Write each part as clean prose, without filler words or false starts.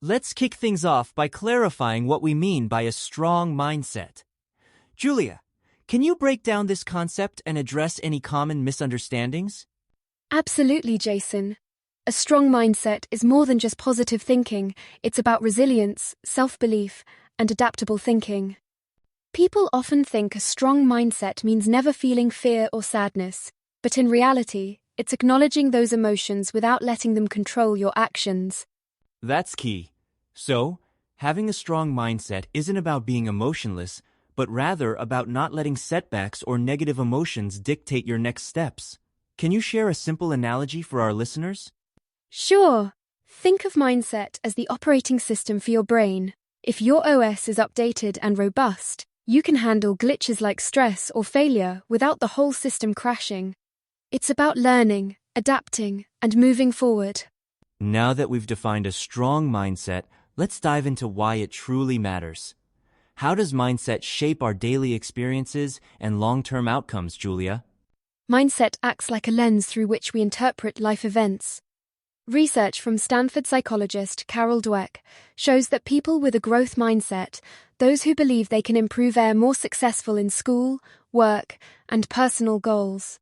Let's kick things off by clarifying what we mean by a strong mindset. Julia, can you break down this concept and address any common misunderstandings? Absolutely, Jason. A strong mindset is more than just positive thinking. It's about resilience, self-belief, and adaptable thinking. People often think a strong mindset means never feeling fear or sadness, but in reality, it's acknowledging those emotions without letting them control your actions. That's key. So, having a strong mindset isn't about being emotionless, but rather about not letting setbacks or negative emotions dictate your next steps. Can you share a simple analogy for our listeners? Sure. Think of mindset as the operating system for your brain. If your OS is updated and robust, you can handle glitches like stress or failure without the whole system crashing. It's about learning, adapting, and moving forward. Now that we've defined a strong mindset, let's dive into why it truly matters. How does mindset shape our daily experiences and long-term outcomes, Julia? Mindset acts like a lens through which we interpret life events. Research from Stanford psychologist Carol Dweck shows that people with a growth mindset, those who believe they can improve, are more successful in school, work, and personal goals.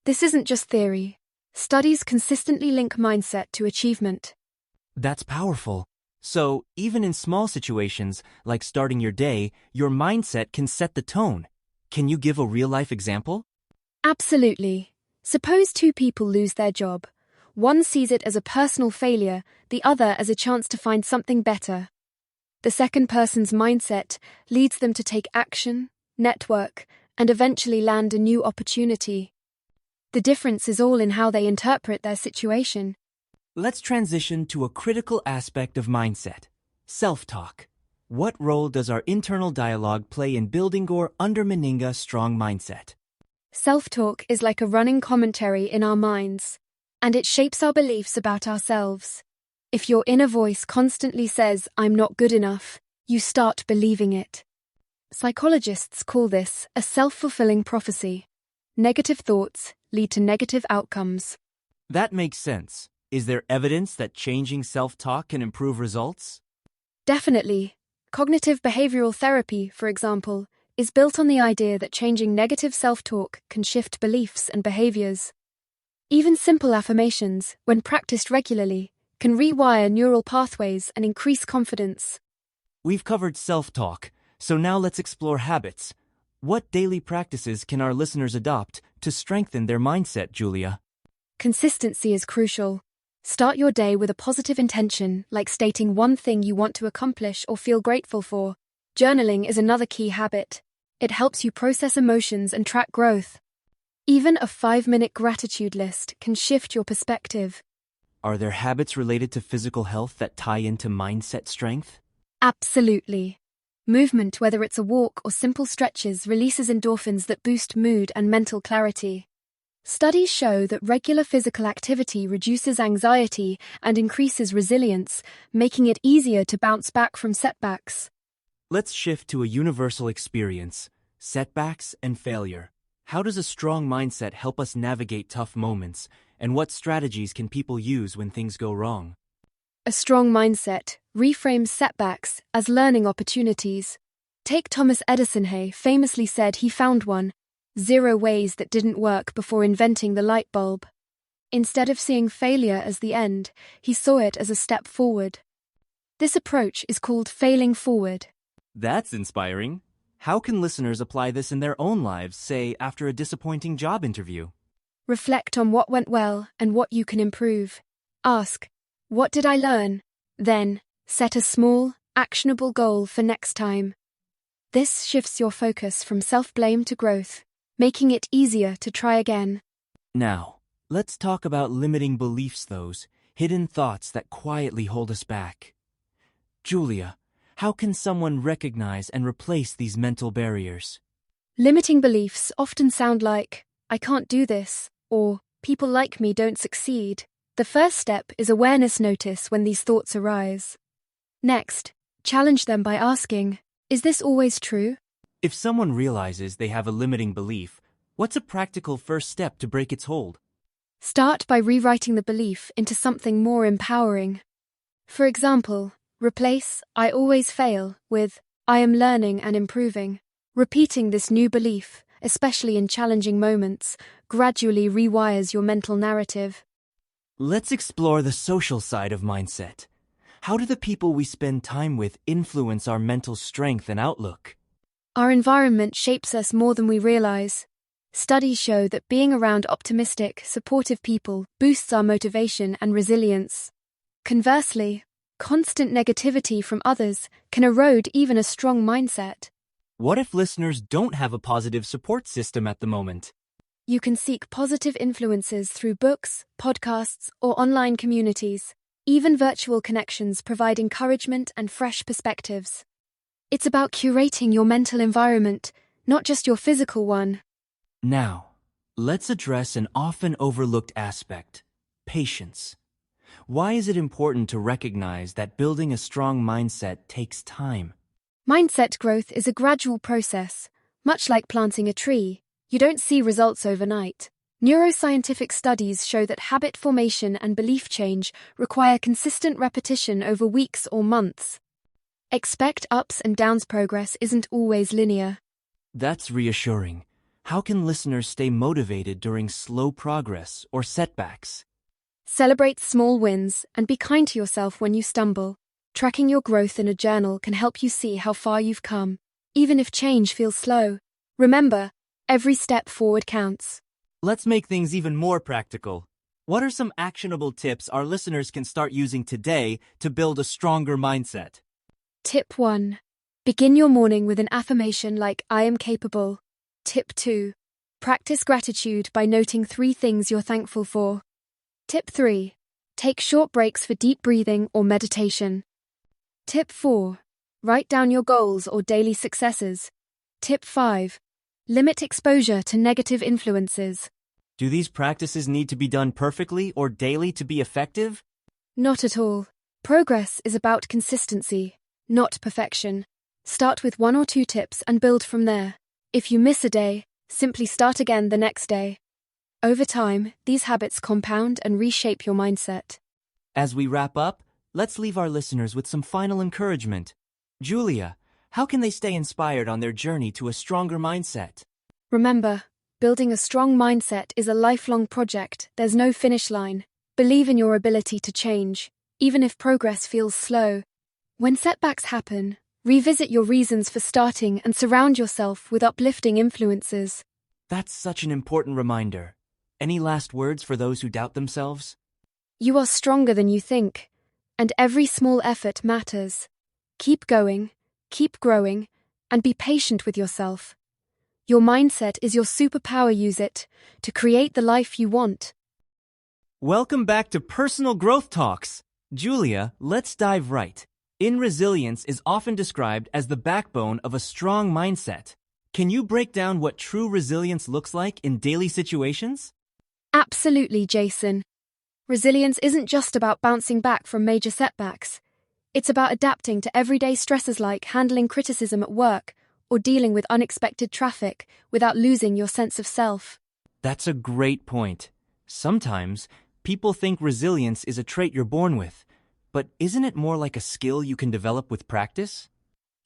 This isn't just theory. Studies consistently link mindset to achievement. That's powerful. So, even in small situations, like starting your day, your mindset can set the tone. Can you give a real-life example? Absolutely. Suppose two people lose their job. One sees it as a personal failure, the other as a chance to find something better. The second person's mindset leads them to take action, network, and eventually land a new opportunity. The difference is all in how they interpret their situation. Let's transition to a critical aspect of mindset: self-talk. What role does our internal dialogue play in building or undermining a strong mindset? Self-talk is like a running commentary in our minds, and it shapes our beliefs about ourselves. If your inner voice constantly says, "I'm not good enough," you start believing it. Psychologists call this a self-fulfilling prophecy. Negative thoughts lead to negative outcomes. That makes sense. Is there evidence that changing self-talk can improve results? Definitely. Cognitive behavioral therapy, for example, is built on the idea that changing negative self-talk can shift beliefs and behaviors. Even simple affirmations, when practiced regularly, can rewire neural pathways and increase confidence. We've covered self-talk, so now let's explore habits. What daily practices can our listeners adopt to strengthen their mindset, Julia? Consistency is crucial. Start your day with a positive intention, like stating one thing you want to accomplish or feel grateful for. Journaling is another key habit. It helps you process emotions and track growth. Even a 5-minute gratitude list can shift your perspective. Are there habits related to physical health that tie into mindset strength? Absolutely. Movement, whether it's a walk or simple stretches, releases endorphins that boost mood and mental clarity. Studies show that regular physical activity reduces anxiety and increases resilience, making it easier to bounce back from setbacks. Let's shift to a universal experience: setbacks and failure. How does a strong mindset help us navigate tough moments, and what strategies can people use when things go wrong? A strong mindset reframes setbacks as learning opportunities. Take Thomas Edison. He famously said he found 0 ways that didn't work before inventing the light bulb. Instead of seeing failure as the end, he saw it as a step forward. This approach is called failing forward. That's inspiring. How can listeners apply this in their own lives, say, after a disappointing job interview? Reflect on what went well and what you can improve. Ask, "What did I learn?" Then, set a small, actionable goal for next time. This shifts your focus from self-blame to growth, making it easier to try again. Now, let's talk about limiting beliefs, those hidden thoughts that quietly hold us back. Julia, how can someone recognize and replace these mental barriers? Limiting beliefs often sound like, "I can't do this," or "people like me don't succeed." The first step is awareness. Notice when these thoughts arise. Next, challenge them by asking, "Is this always true?" If someone realizes they have a limiting belief, what's a practical first step to break its hold? Start by rewriting the belief into something more empowering. For example, Replace "I always fail" with "I am learning and improving." Repeating this new belief, especially in challenging moments, gradually rewires your mental narrative. Let's explore the social side of mindset. How do the people we spend time with influence our mental strength and outlook? Our environment shapes us more than we realize. Studies show that being around optimistic, supportive people boosts our motivation and resilience. Conversely, constant negativity from others can erode even a strong mindset. What if listeners don't have a positive support system at the moment? You can seek positive influences through books, podcasts, or online communities. Even virtual connections provide encouragement and fresh perspectives. It's about curating your mental environment, not just your physical one. Now, let's address an often overlooked aspect: patience. Why is it important to recognize that building a strong mindset takes time? Mindset growth is a gradual process. Much like planting a tree, you don't see results overnight. Neuroscientific studies show that habit formation and belief change require consistent repetition over weeks or months. Expect ups and downs. Progress isn't always linear. That's reassuring. How can listeners stay motivated during slow progress or setbacks? Celebrate small wins and be kind to yourself when you stumble. Tracking your growth in a journal can help you see how far you've come, even if change feels slow. Remember, every step forward counts. Let's make things even more practical. What are some actionable tips our listeners can start using today to build a stronger mindset? Tip 1. Begin your morning with an affirmation like "I am capable." Tip 2. Practice gratitude by noting 3 things you're thankful for. Tip 3. Take short breaks for deep breathing or meditation. Tip 4. Write down your goals or daily successes. Tip 5. Limit exposure to negative influences. Do these practices need to be done perfectly or daily to be effective? Not at all. Progress is about consistency, not perfection. Start with 1 or 2 tips and build from there. If you miss a day, simply start again the next day. Over time, these habits compound and reshape your mindset. As we wrap up, let's leave our listeners with some final encouragement. Julia, how can they stay inspired on their journey to a stronger mindset? Remember, building a strong mindset is a lifelong project. There's no finish line. Believe in your ability to change, even if progress feels slow. When setbacks happen, revisit your reasons for starting and surround yourself with uplifting influences. That's such an important reminder. Any last words for those who doubt themselves? You are stronger than you think, and every small effort matters. Keep going, keep growing, and be patient with yourself. Your mindset is your superpower. Use it to create the life you want. Welcome back to Personal Growth Talks. Julia, let's dive right. Resilience is often described as the backbone of a strong mindset. Can you break down what true resilience looks like in daily situations? Absolutely, Jason. Resilience isn't just about bouncing back from major setbacks. It's about adapting to everyday stresses like handling criticism at work or dealing with unexpected traffic without losing your sense of self. That's a great point. Sometimes, people think resilience is a trait you're born with, but isn't it more like a skill you can develop with practice?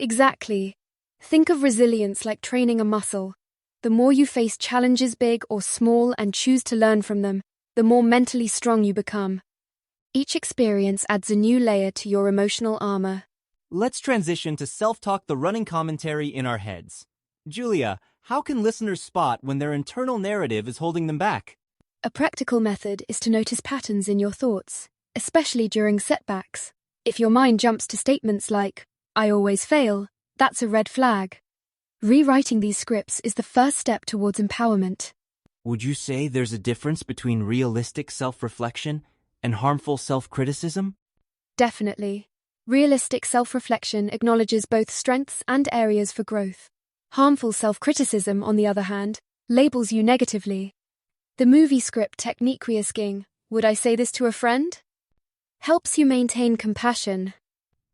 Exactly. Think of resilience like training a muscle. The more you face challenges, big or small, and choose to learn from them, the more mentally strong you become. Each experience adds a new layer to your emotional armor. Let's transition to self-talk, the running commentary in our heads. Julia, how can listeners spot when their internal narrative is holding them back? A practical method is to notice patterns in your thoughts, especially during setbacks. If your mind jumps to statements like, "I always fail," that's a red flag. Rewriting these scripts is the first step towards empowerment. Would you say there's a difference between realistic self-reflection and harmful self-criticism? Definitely. Realistic self-reflection acknowledges both strengths and areas for growth. Harmful self-criticism, on the other hand, labels you negatively. The movie script technique we asking, "Would I say this to a friend?" helps you maintain compassion.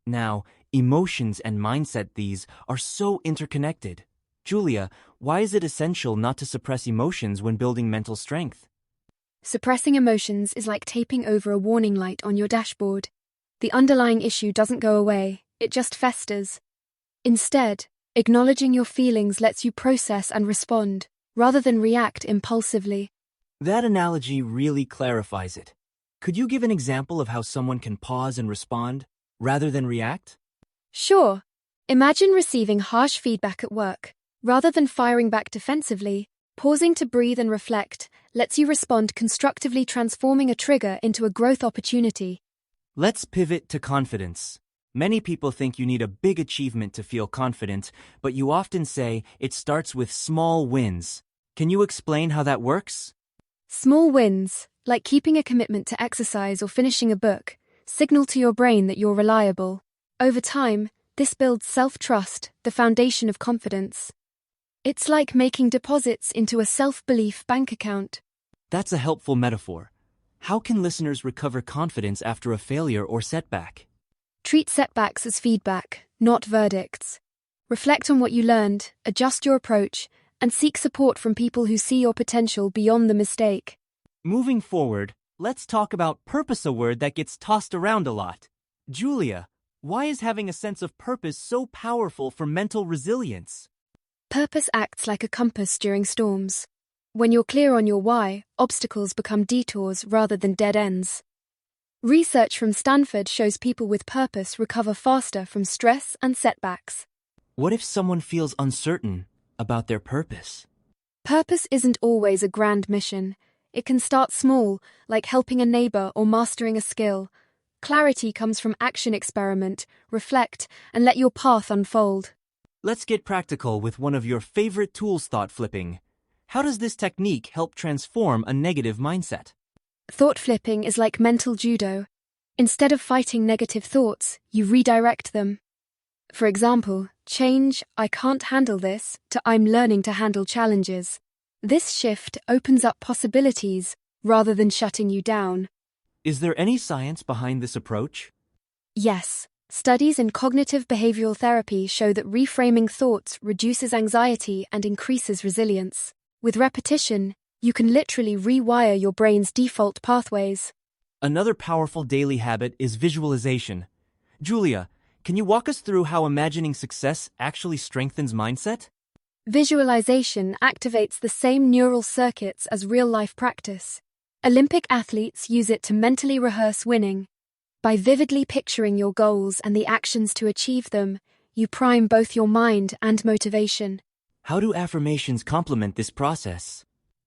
Now, emotions and mindset, these are so interconnected. Julia, why is it essential not to suppress emotions when building mental strength? Suppressing emotions is like taping over a warning light on your dashboard. the underlying issue doesn't go away, it just festers. Instead, acknowledging your feelings lets you process and respond, rather than react impulsively. That analogy really clarifies it. Could you give an example of how someone can pause and respond, rather than react? Sure. Imagine receiving harsh feedback at work. Rather than firing back defensively, pausing to breathe and reflect lets you respond constructively, transforming a trigger into a growth opportunity. Let's pivot to confidence. Many people think you need a big achievement to feel confident, but you often say it starts with small wins. Can you explain how that works? Small wins, like keeping a commitment to exercise or finishing a book, signal to your brain that you're reliable. Over time, this builds self-trust, the foundation of confidence. It's like making deposits into a self-belief bank account. That's a helpful metaphor. How can listeners recover confidence after a failure or setback? Treat setbacks as feedback, not verdicts. Reflect on what you learned, adjust your approach, and seek support from people who see your potential beyond the mistake. Moving forward, let's talk about purpose, a word that gets tossed around a lot. Julia, why is having a sense of purpose so powerful for mental resilience? Purpose acts like a compass during storms. When you're clear on your why, obstacles become detours rather than dead ends. Research from Stanford shows people with purpose recover faster from stress and setbacks. What if someone feels uncertain about their purpose? Purpose isn't always a grand mission. It can start small, like helping a neighbor or mastering a skill. Clarity comes from action. Experiment, reflect, and let your path unfold. Let's get practical with one of your favorite tools, thought flipping. How does this technique help transform a negative mindset? Thought flipping is like mental judo. Instead of fighting negative thoughts, you redirect them. For example, change "I can't handle this" to "I'm learning to handle challenges." This shift opens up possibilities rather than shutting you down. Is there any science behind this approach? Yes, studies in cognitive behavioral therapy show that reframing thoughts reduces anxiety and increases resilience. With repetition, you can literally rewire your brain's default pathways. Another powerful daily habit is visualization. Julia, can you walk us through how imagining success actually strengthens mindset? Visualization activates the same neural circuits as real-life practice. Olympic athletes use it to mentally rehearse winning. By vividly picturing your goals and the actions to achieve them, you prime both your mind and motivation. How do affirmations complement this process?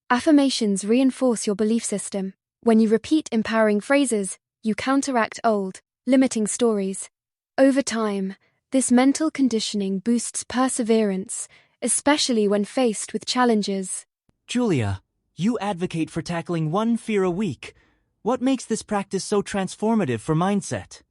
Affirmations reinforce your belief system. When you repeat empowering phrases, you counteract old, limiting stories. Over time, this mental conditioning boosts perseverance, especially when faced with challenges. Julia, you advocate for tackling one fear a week. What makes this practice so transformative for mindset?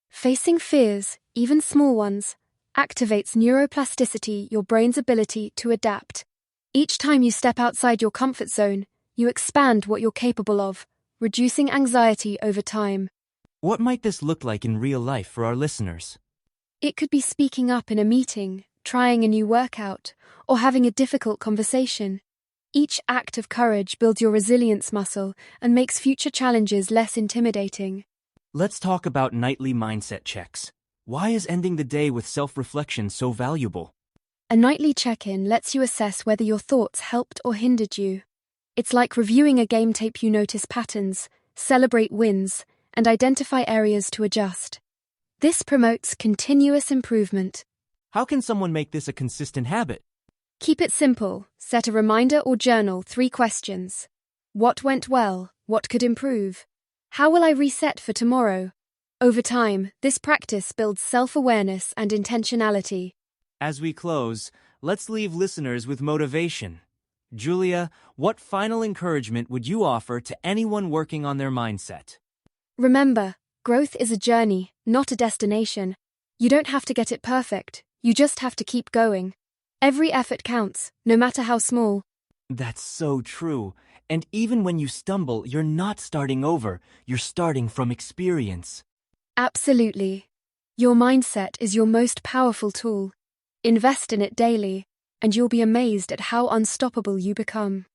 Facing fears, even small ones, activates neuroplasticity, your brain's ability to adapt. Each time you step outside your comfort zone, you expand what you're capable of, reducing anxiety over time. What might this look like in real life for our listeners? It could be speaking up in a meeting, trying a new workout, or having a difficult conversation. Each act of courage builds your resilience muscle and makes future challenges less intimidating. Let's talk about nightly mindset checks. Why is ending the day with self-reflection so valuable? A nightly check-in lets you assess whether your thoughts helped or hindered you. It's like reviewing a game tape. You notice patterns, celebrate wins, and identify areas to adjust. This promotes continuous improvement. How can someone make this a consistent habit? Keep it simple. Set a reminder or journal 3 questions. What went well? What could improve? How will I reset for tomorrow? Over time, this practice builds self-awareness and intentionality. As we close, let's leave listeners with motivation. Julia, what final encouragement would you offer to anyone working on their mindset? Remember, growth is a journey, not a destination. You don't have to get it perfect, you just have to keep going. Every effort counts, no matter how small. That's so true. And even when you stumble, you're not starting over, you're starting from experience. Absolutely. Your mindset is your most powerful tool. Invest in it daily, and you'll be amazed at how unstoppable you become.